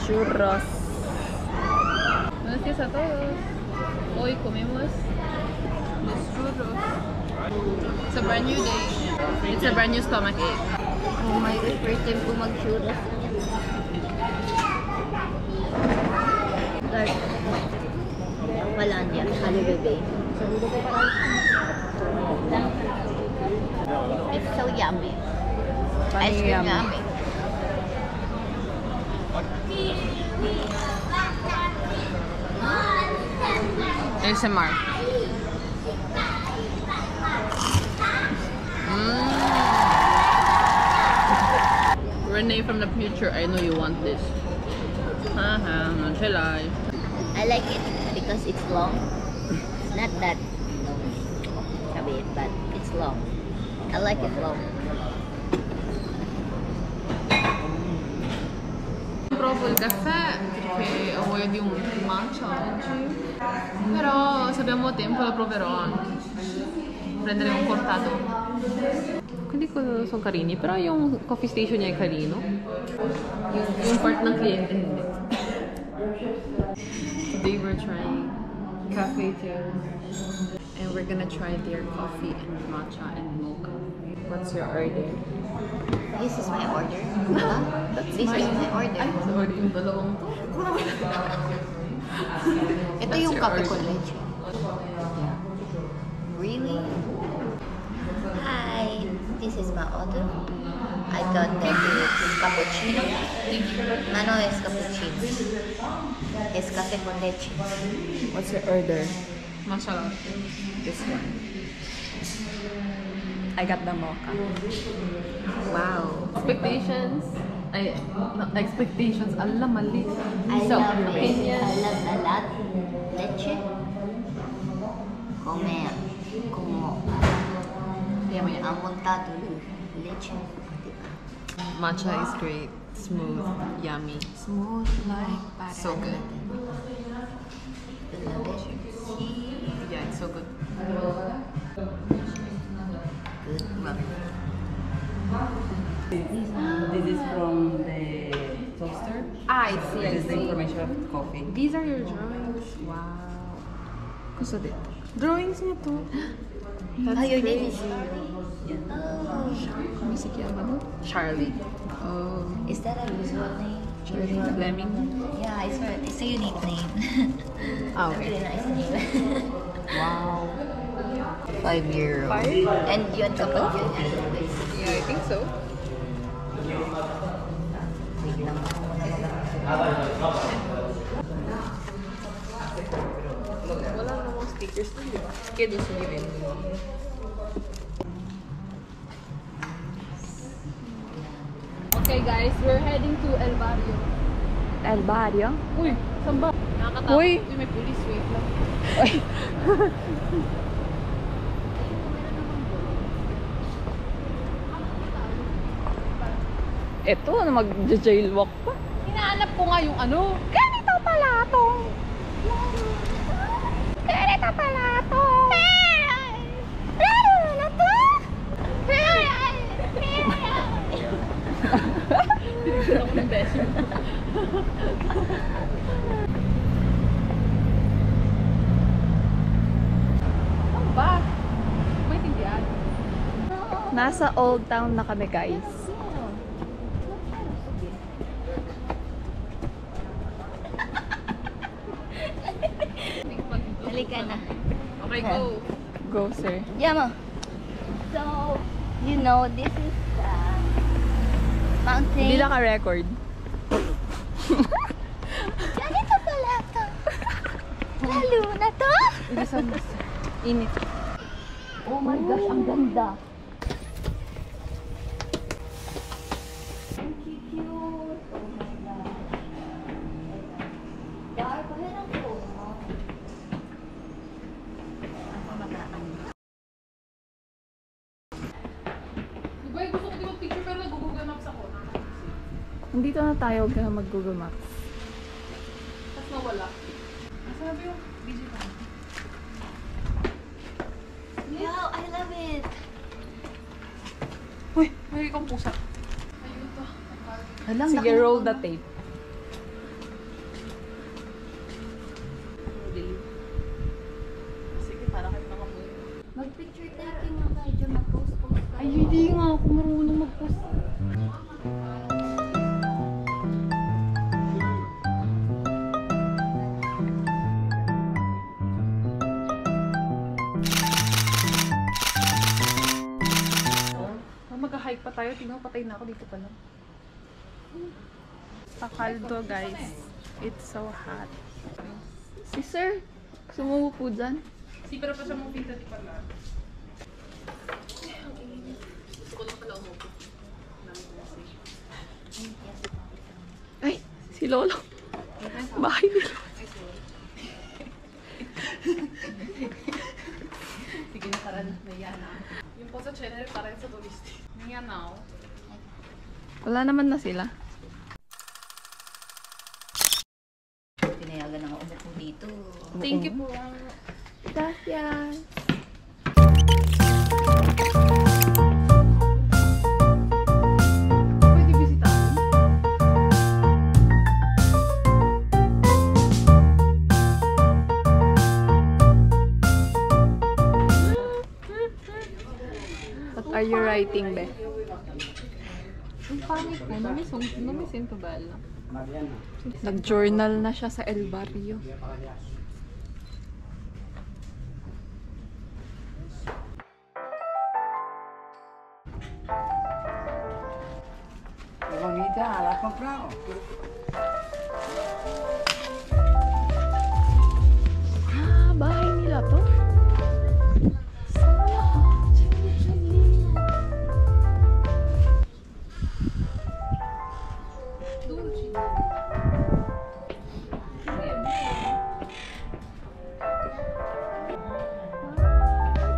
churros. Buenos días a todos. Hoy comemos los churros. It's a brand new day. It's a brand new stomachache. Oh my God, first time ko mag-churros. Dark. Palandia, Alibebe. It's so yummy. Ice cream yummy. ASMR. Renee from the future, I know you want this. Haha, not lie. I like it because it's long. It's not that chubby, but it's long. I like it long. Provo il caffè perché ho voglia di un matcha oggi. Però se abbiamo tempo lo proverò anche. Prenderemo un cortato. Quindi sono carini, però yung coffee station niya ay carino. Yung part ng kliyente hindi. Today we're trying cafe too. And we're gonna try their coffee and matcha and mocha. What's your order? This is my order. This is my order. Ay, sorry, yung dalawang to. Ito yung kape ko leche. Yeah. Really? Hi, this is my order. I got the cappuccino. Nano es cappuccino. Es cafe con leche. What's your order? Matcha latte. This one. I got the mocha. Wow. Expectations? Ay, no, expectations. Alam, mali. I So, love your it. opinion? I love a lot. Leche. Como amontado leche. Matcha is great. Smooth. Yummy. Smooth like butter. So good. I love it. Yeah, it's so good. Good. This is from the toaster. I This is the information of the coffee. These are your drawings. Wow. Gusto dito. Drawings niya to. That's Your name crazy. is Music yan ba no? Charlie. Oh. Is that a usual name? Charlie Fleming. Yeah, it's a unique name. Ah, Really okay. nice name. Wow. 5-year-old. And yun kapag yun. Yeah, I think so. Wait lang. Wala namang stickers na yun. Kids given. Okay guys, we're heading to El Barrio. El Barrio. Uy, saan ba? Nakakatakot. Uy! Uy, may police, wait lang. Ito, mag-jailwalk pa. Hinahanap ko nga yung ano. Ganito pala to. Ganito pala to. Lalo na to. Tinignan ako ng beso. Ano ba? May tindihan. Nasa Old Town na kami, guys. Halika na. Okay, go. Go, sir. Yama. So, you know, this is the mountain. Hindi naka-record. Ganito pala to. Lalo na to. Init. Oh my gosh, ang ganda. Diba, gusto ko di mag-picture pero nag-google maps ako. Nandito na tayo, huwag ka na mag-Google Maps. Tapos nawala. Sabi yung digital. Wow, I love it. Uy, may kang pusa. Ayun to. Sige, roll the tape. ako marunong mag-post. Mag-hike pa tayo. Tingnan, patay na ako dito pa lang. Pakaldo, guys. It's so hot. Si sir, sumubo po dyan. Si pero pa siya mong pinta di pala. Ay, si Lolo. Bahay ni Lolo. Sige na para na yan. Yung po sa channel para sa tulisti. Ngayon now. Wala naman na sila. Pinayagan na nga umupo dito. Thank you po. Gracias. Pwede bisitahin? What are you writing, Be? Ang pangit po. Namisin to ba? Nag-journal na siya sa El Barrio. Qué bonita, ¿la has comprado? Ah, bahay nila to?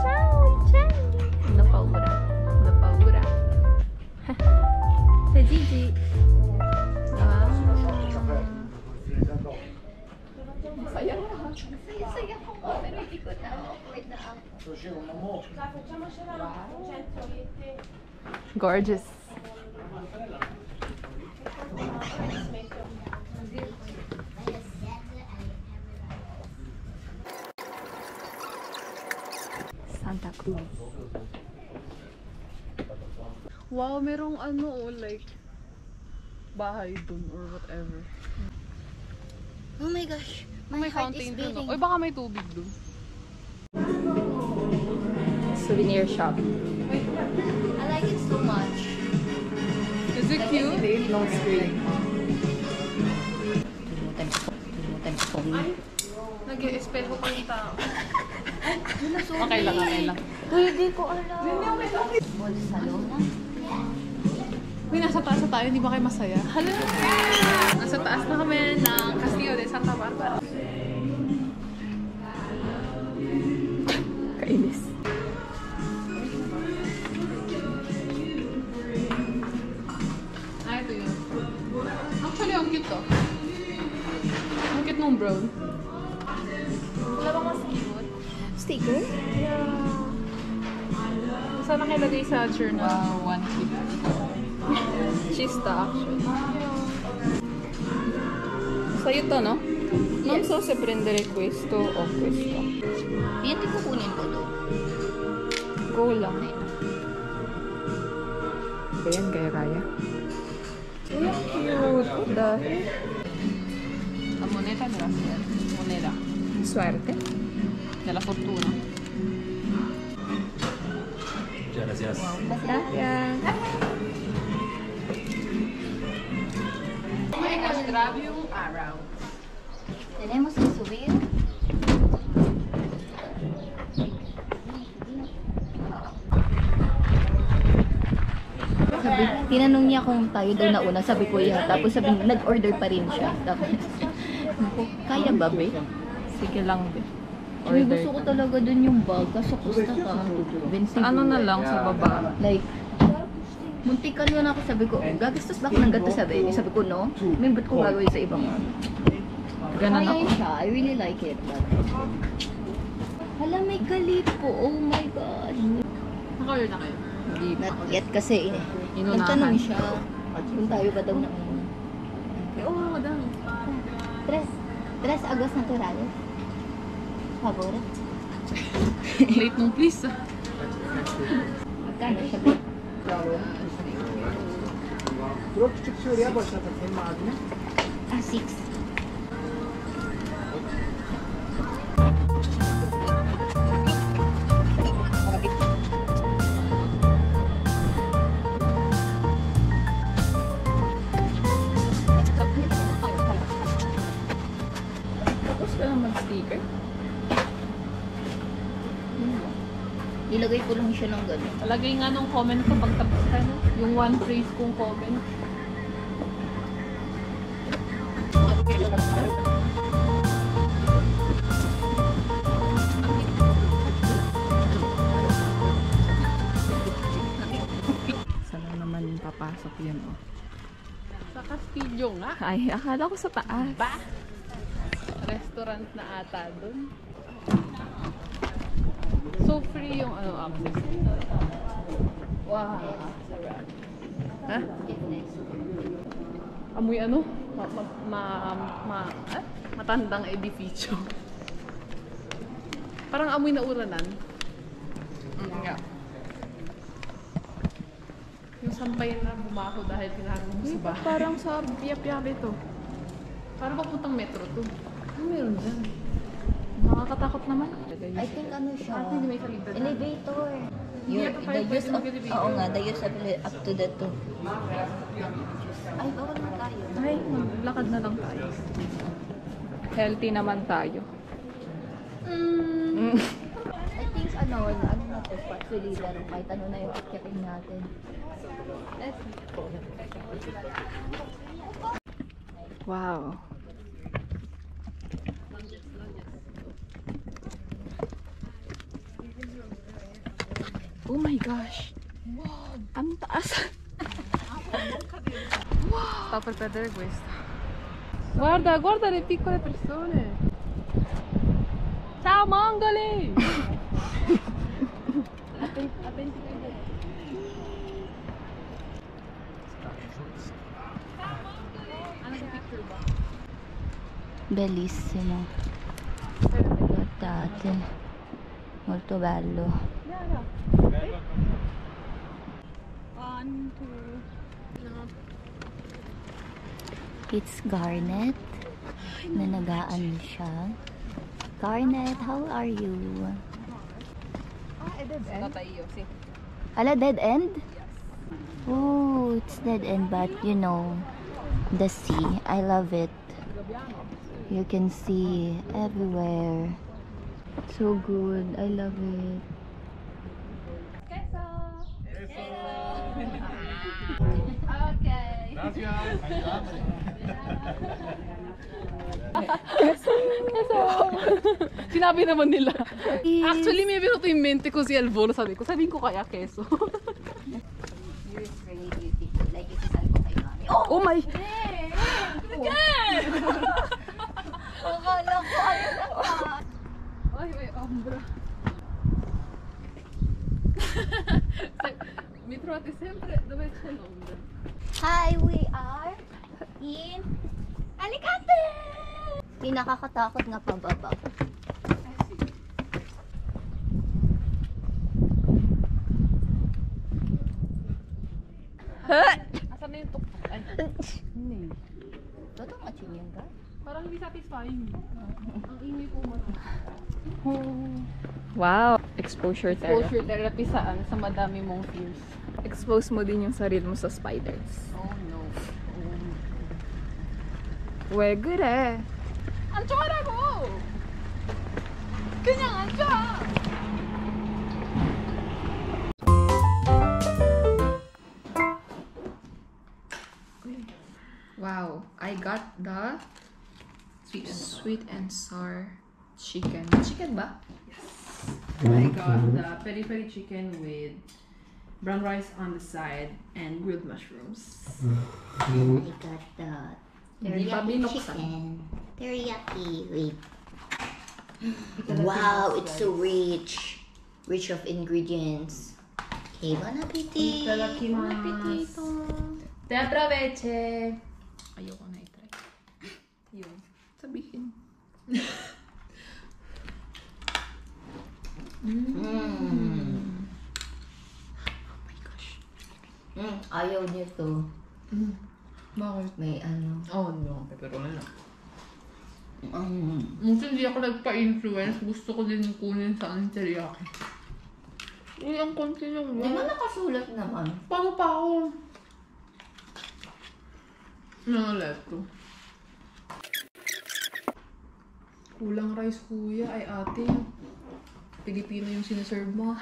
Sana. Napaura. Napaura. Sa Gigi. Ah. Sayang na. Saya ko nga, pero hindi ko na awkward na ako. Gorgeous. Santa Cruz. Wow, merong ano, like, bahay dun or whatever. Oh my gosh, May my heart is fountain dun. beating. Uy, baka may tubig dun. Souvenir shop. I like it so much. Is it cute? No screen. Tulutan ko. Nag-i-espejo pa yung tao. Okay Okay lang, okay lang. Hindi ko alam. Mall Salona. Uy, nasa taas na tayo, hindi ba kayo masaya? Hello! Nasa taas na kami ng Castillo de Santa Barbara. Kainis. Ah, ito yun. Actually, ang cute to. Ang cute nung brown. Wala bang mas cute? Sticker? Saan nakilagay sa journal? Wow, 150. Chista, actually. Sa'yo to, no? Non so se prendere questo o questo. Pwede ko kunin ko to. Go lang. Ayan, kaya. Ay, ang cute. What the heck? La moneta de la suerte. Moneda. Swerte. De la fortuna. Gracias. Gracias. Oh my gosh, grabe yung araw. Tenemos que subir. Sabi, tinanong niya kung tayo daw nauna, sabi ko yeah. Tapos sabi, nag-order pa rin siya. Tapos, kaya ba, be? Sige lang, be. Uy, gusto ko talaga dun yung bag, kaso kusta ka. Ano na lang sa baba? Like, muntikan yun ako, sabi ko, gagastos ba ako ng ganito, sabi ko, no? May ba't ko gagawin sa ibang Ganun kaya ako. yun siya, I really like it. But... Hala, may galipo, oh my gosh. Naka-order na kayo? Hindi pa. Not yet kasi, Inunahan. nagtanong siya, kung tayo ba daw na Oo, madam. Tres agos naturales. Favor. Late nung please. Magkano siya ba? küçük Suriye başlatır senin abine. Ah, 6. Tapos ka lang mag-sticker. Ilagay ko lang siya ng gano'n. Lagay nga nung comment ko pag tapos ka na. Yung one phrase kong comment. Sana naman papasok yun, oh. Sa Castillo nga. Ay, akala ko sa taas. Ba? Restaurant na ata dun. So free yung access. Wow. Sarap. Ha? Amoy matandang edificio. Parang amoy na uranan. Yeah. Yung sampay na bumaho dahil tinaharap mo sa bahay. Parang sa Biap-Biap ito. Parang papuntang metro to. Ano meron dyan? Nakakatakot naman. I think ano siya? Hindi may salida na. Elevator. Hindi Your, ito the tayo use pwede of, mag-elevator. oo nga, the use of up to the 2. Ay, bawal na tayo. Ay, maglakad na lang tayo. Healthy naman tayo. I think ano na to, actually lang, kahit ano na yung akyatin natin. Wow. Oh my gosh. Wow. Ang taas. Sta per perdere questo. Guarda, guarda le piccole persone. Ciao mongoli! Bellissimo. Guardate. Molto bello. It's Garnet. Nanagaan siya. Garnet, how are you? Ala, dead end? Oh, it's dead end, but you know, the sea. I love it. You can see everywhere. So good. I love it. Sinabi naman nila. Actually, may binuto yung mente ko si Alvoro. Sabihin ko kaya keso. You're really beautiful. Like it's ko kay mami. Oh my! Akala ko ano na pa. Ay, may ombra. Mi trovate sempre dove c'è l'ombra. Hi, we are in Alicante! Pinakakatakot nga pababa. Asan na yung tuktok? Ay, hindi. Totoo nga yun ka? Parang hindi satisfying. Ang ingay po mo. Wow. Exposure therapy. Exposure therapy saan? Sa madami mong fears. Expose mo din yung sarili mo sa spiders. Oh no. We good eh. 안쪽하라고! 그냥 앉아! Wow, I got the sweet and sour chicken. Chicken ba? I got the peri-peri chicken with brown rice on the side and grilled mushrooms. I got the Hindi pa teriyaki binuksan. chicken. Teriyaki, wait. Wow, it's so rich. Rich of ingredients. Okay, bon appetit! Bon appetit! Te aproveche! Ayoko na i-try. Yun. Sabihin. Mm. Oh my gosh. ayaw nito. Bakit? May ano. Oh, no. Pepperoni lang. Um, Minsan hindi ako nagpa-influence. Gusto ko din kunin sa teriyaki. Uy, ang konti yung di ba nakasulat naman? Paano pa ako? Nalet ko. Kulang rice kuya. Ay ate, Pilipino yung sinaserve mo.